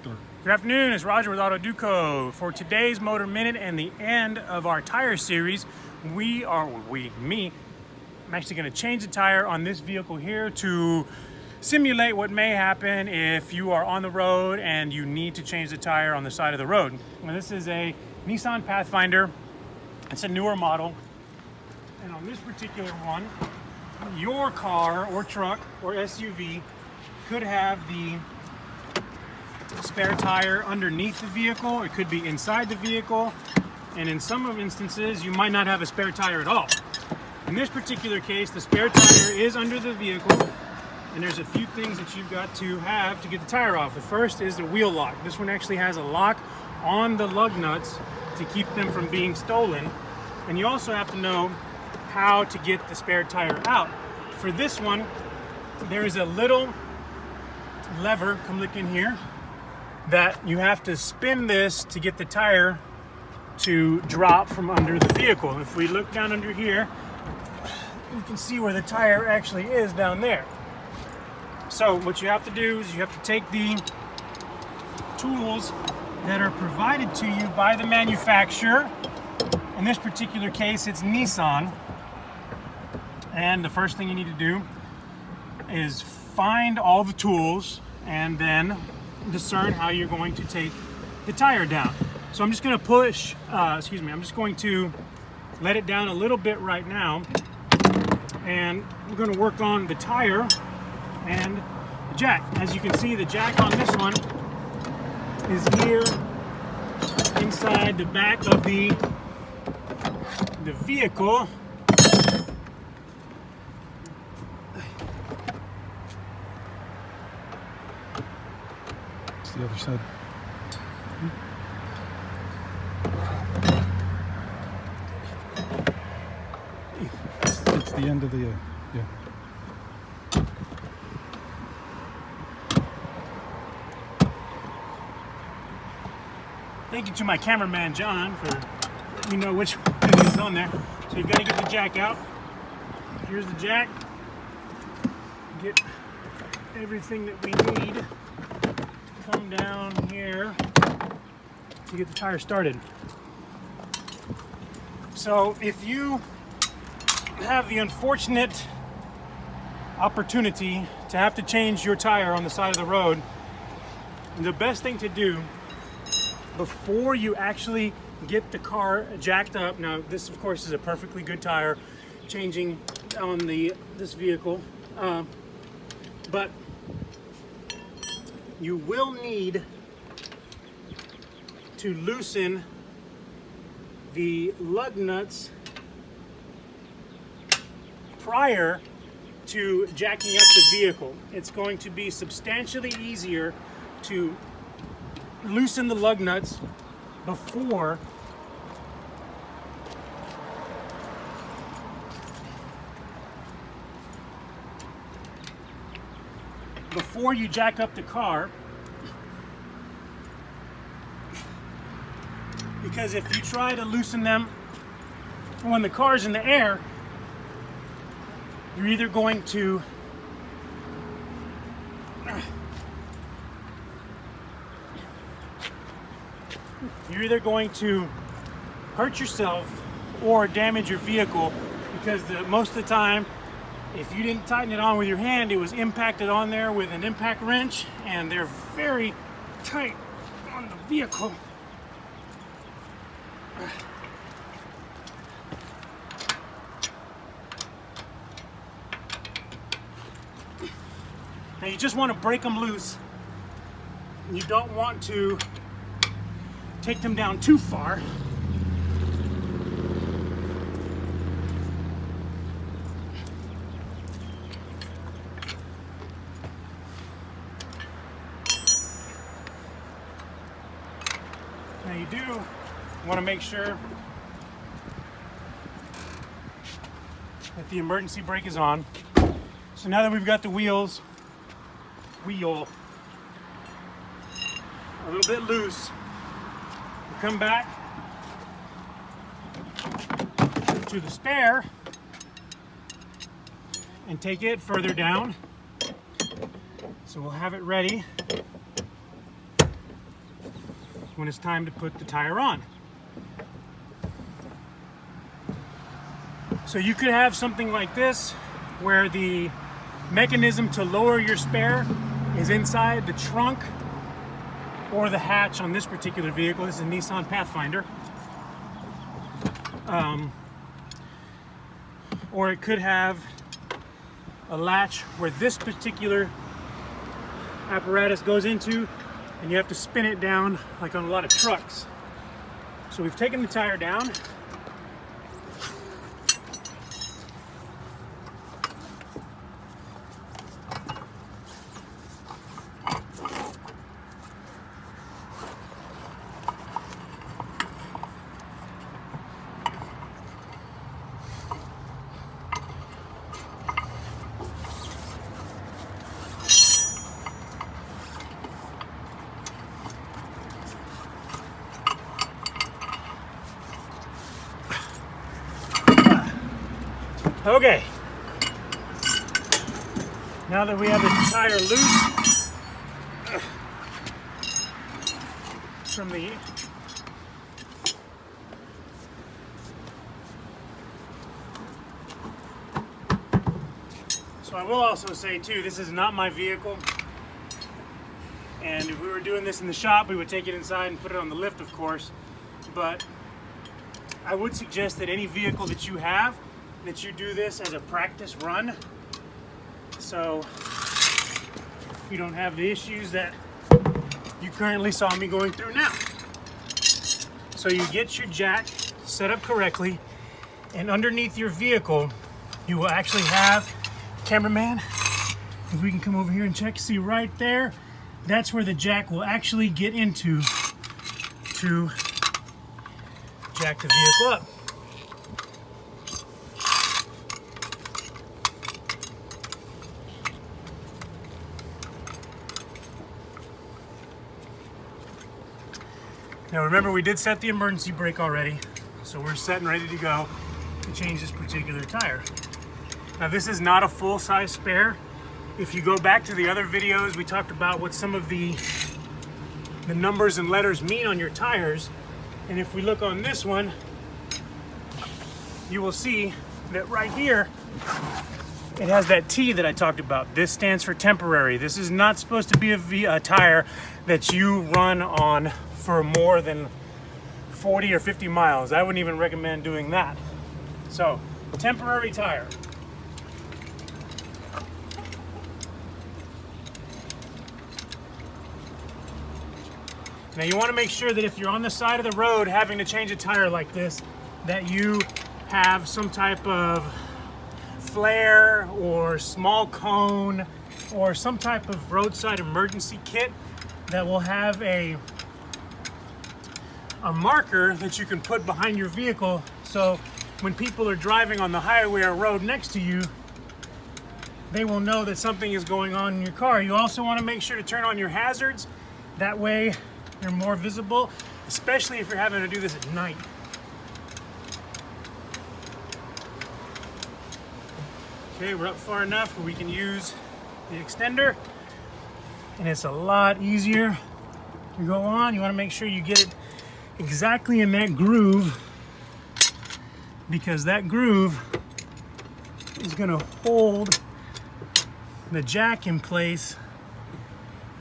Store. Good afternoon, it's Roger with Auto Duco. For today's Motor Minute and the end of our tire series, I'm actually going to change the tire on this vehicle here to simulate what may happen if you are on the road and you need to change the tire on the side of the road. Now, this is a Nissan Pathfinder. It's a newer model. And on this particular one, your car or truck or SUV could have the spare tire underneath the vehicle. It could be inside the vehicle. And in some instances, you might not have a spare tire at all. In this particular case, the spare tire is under the vehicle. And there's a few things that you've got to have to get the tire off. The first is the wheel lock. This one actually has a lock on the lug nuts to keep them from being stolen. And you also have to know how to get the spare tire out. For this one, there is a little lever, come look in here, that you have to spin this to get the tire to drop from under the vehicle. If we look down under here, you can see where the tire actually is down there. So what you have to do is you have to take the tools that are provided to you by the manufacturer. In this particular case, it's Nissan. And the first thing you need to do is find all the tools and then discern how you're going to take the tire down. So I'm just going to I'm just going to let it down a little bit right now. And we're going to work on the tire and the jack. As you can see, the jack on this one is here inside the back of the vehicle. It's the other side. It's the end of the, yeah. Thank you to my cameraman, John, for letting me know which one is on there. So you've got to get the jack out. Here's the jack. Get everything that we need to come down here to get the tire started. So if you have the unfortunate opportunity to have to change your tire on the side of the road, the best thing to do before you actually get the car jacked up, now this of course is a perfectly good tire changing on this vehicle, but you will need to loosen the lug nuts prior to jacking up the vehicle. It's going to be substantially easier to loosen the lug nuts before you jack up the car, because if you try to loosen them when the car's in the air, you're either going to hurt yourself or damage your vehicle, because most of the time, if you didn't tighten it on with your hand, it was impacted on there with an impact wrench, and they're very tight on the vehicle. Now you just want to break them loose. You don't want to take them down too far. Now you do want to make sure that the emergency brake is on. So now that we've got the wheel a little bit loose, we come back to the spare and take it further down. So we'll have it ready when it's time to put the tire on. So you could have something like this where the mechanism to lower your spare is inside the trunk or the hatch on this particular vehicle. This is a Nissan Pathfinder. Or it could have a latch where this particular apparatus goes into, and you have to spin it down like on a lot of trucks. So we've taken the tire down. Okay, now that we have the tire loose from the so I will also say too, this is not my vehicle, and if we were doing this in the shop, we would take it inside and put it on the lift, of course, but I would suggest that any vehicle that you have, that you do this as a practice run, so you don't have the issues that you currently saw me going through now. So you get your jack set up correctly, and underneath your vehicle you will actually have, cameraman, if we can come over here and check, see right there, that's where the jack will actually get into to jack the vehicle up. Now remember, we did set the emergency brake already, so we're set and ready to go to change this particular tire. Now this is not a full-size spare. If you go back to the other videos, we talked about what some of the numbers and letters mean on your tires. And if we look on this one, you will see that right here, it has that T that I talked about. This stands for temporary. This is not supposed to be a tire that you run on for more than 40 or 50 miles. I wouldn't even recommend doing that. So, temporary tire. Now you want to make sure that if you're on the side of the road having to change a tire like this, that you have some type of flare or small cone or some type of roadside emergency kit that will have a marker that you can put behind your vehicle, so when people are driving on the highway or road next to you, they will know that something is going on in your car. You also want to make sure to turn on your hazards. That way you're more visible, especially if you're having to do this at night. Okay, we're up far enough where we can use the extender, and it's a lot easier to go on. You want to make sure you get it exactly in that groove, because that groove is going to hold the jack in place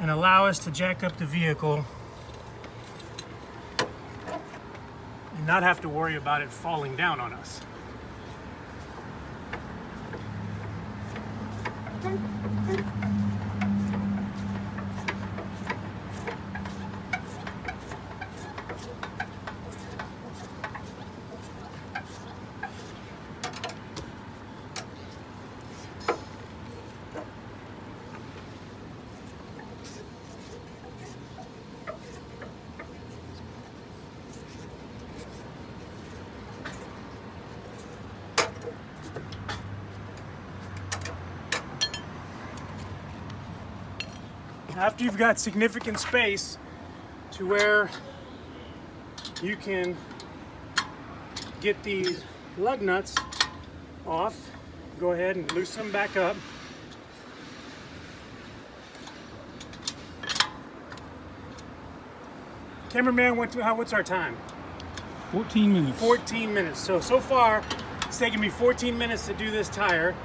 and allow us to jack up the vehicle and not have to worry about it falling down on us. After you've got significant space to where you can get these lug nuts off, go ahead and loosen them back up. Cameraman, what's our time? 14 minutes. 14 minutes. So far, it's taken me 14 minutes to do this tire.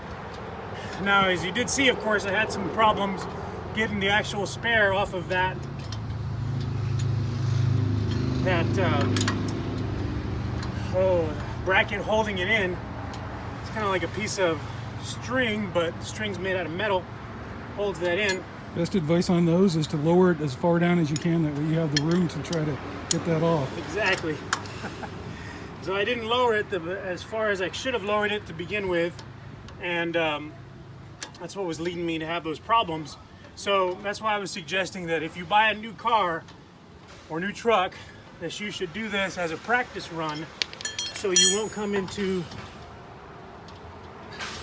Now, as you did see, of course, I had some problems getting the actual spare off of that bracket holding it in. It's kind of like a piece of string, but the string's made out of metal, holds that in. Best advice on those is to lower it as far down as you can. That way you have the room to try to get that off. Exactly. So I didn't lower it as far as I should have lowered it to begin with, and that's what was leading me to have those problems. So that's why I was suggesting that if you buy a new car or new truck, that you should do this as a practice run, so you won't come into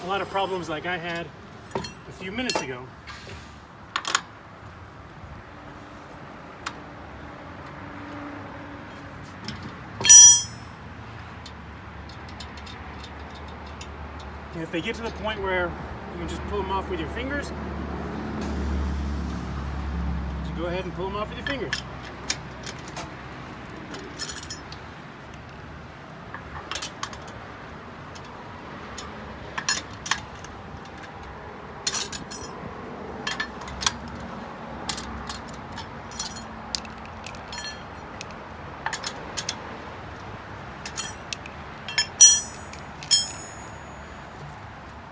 a lot of problems like I had a few minutes ago. And if they get to the point where you can just pull them off with your fingers, just go ahead and pull them off with your fingers.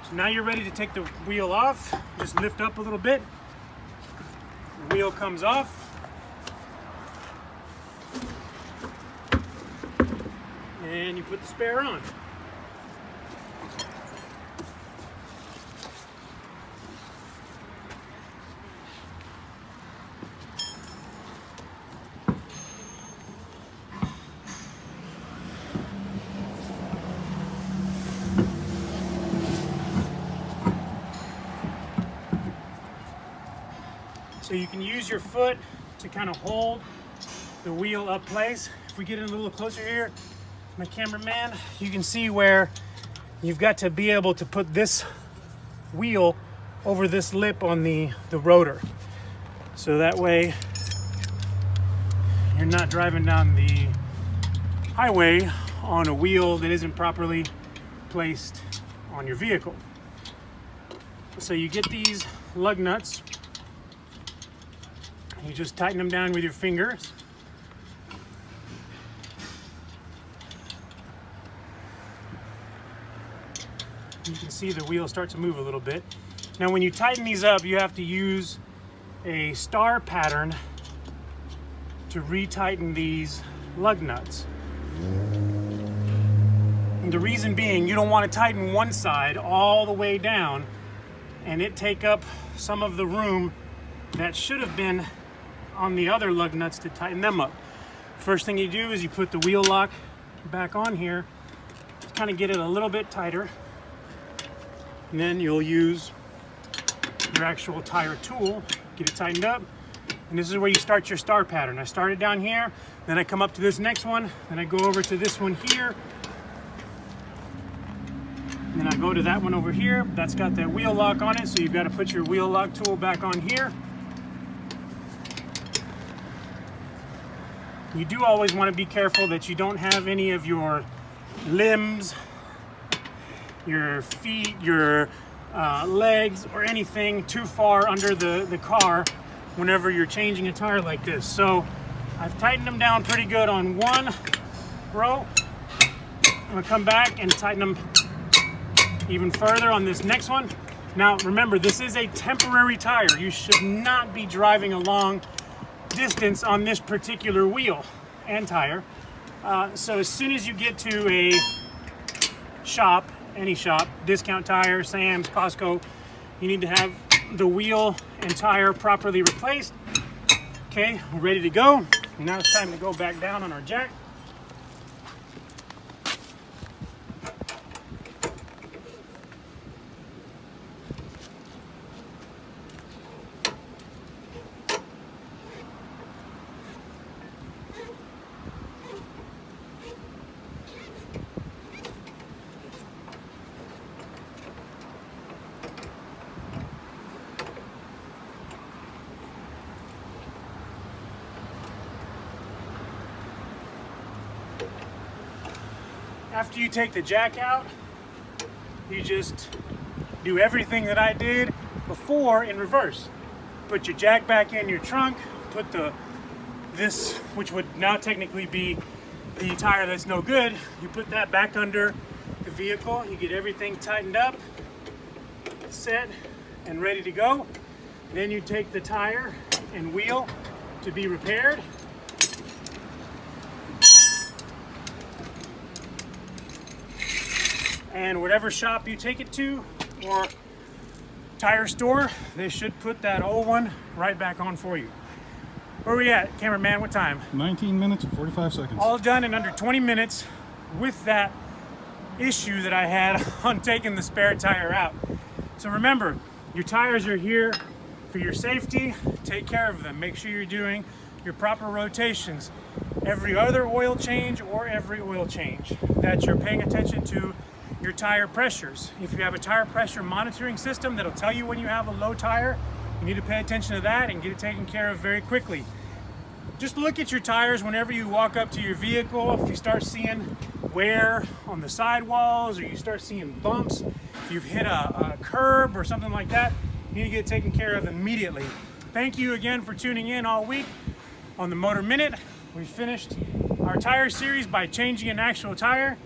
So now you're ready to take the wheel off. Just lift up a little bit. The wheel comes off. And you put the spare on. So you can use your foot to kind of hold the wheel up place. If we get in a little closer here, my cameraman, you can see where you've got to be able to put this wheel over this lip on the rotor. So that way you're not driving down the highway on a wheel that isn't properly placed on your vehicle. So you get these lug nuts. You just tighten them down with your fingers. You can see the wheel start to move a little bit. Now when you tighten these up, you have to use a star pattern to retighten these lug nuts. And the reason being, you don't want to tighten one side all the way down and it take up some of the room that should have been on the other lug nuts to tighten them up. First thing you do is you put the wheel lock back on here to kind of get it a little bit tighter, and then you'll use your actual tire tool, get it tightened up, and this is where you start your star pattern. I started down here, then I come up to this next one, then I go over to this one here, and then I go to that one over here. That's got that wheel lock on it, so you've got to put your wheel lock tool back on here. You do always want to be careful that you don't have any of your limbs, your feet, your legs, or anything too far under the car whenever you're changing a tire like this. So I've tightened them down pretty good on one row. I'm going to come back and tighten them even further on this next one. Now remember, this is a temporary tire. You should not be driving a long distance on this particular wheel and tire. So as soon as you get to a shop, any shop, Discount Tire, Sam's, Costco, you need to have the wheel and tire properly replaced. Okay, we're ready to go. Now it's time to go back down on our jack. After you take the jack out, you just do everything that I did before in reverse. Put your jack back in your trunk, put this, which would now technically be the tire that's no good, you put that back under the vehicle, you get everything tightened up, set, and ready to go. Then you take the tire and wheel to be repaired. And whatever shop you take it to or tire store, they should put that old one right back on for you. Where are we at, cameraman? What time? 19 minutes and 45 seconds. All done in under 20 minutes with that issue that I had on taking the spare tire out. So remember, your tires are here for your safety. Take care of them. Make sure you're doing your proper rotations every other oil change or every oil change, that you're paying attention to your tire pressures. If you have a tire pressure monitoring system that'll tell you when you have a low tire, you need to pay attention to that and get it taken care of very quickly. Just look at your tires whenever you walk up to your vehicle. If you start seeing wear on the sidewalls or you start seeing bumps, if you've hit a curb or something like that, you need to get it taken care of immediately. Thank you again for tuning in all week on the Motor Minute. We finished our tire series by changing an actual tire.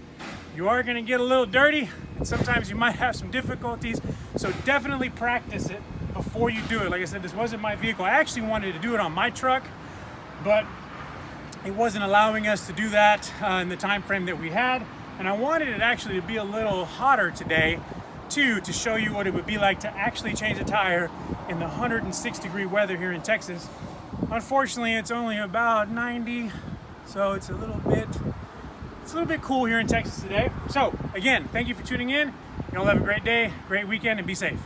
You are going to get a little dirty and sometimes you might have some difficulties, so definitely practice it before you do it. Like I said, this wasn't my vehicle. I actually wanted to do it on my truck, but it wasn't allowing us to do that in the time frame that we had. And I wanted it actually to be a little hotter today too, to show you what it would be like to actually change a tire in the 106-degree weather here in Texas. Unfortunately, it's only about 90, so it's a little bit cool here in Texas today. So again, thank you for tuning in. Y'all have a great day, great weekend, and be safe.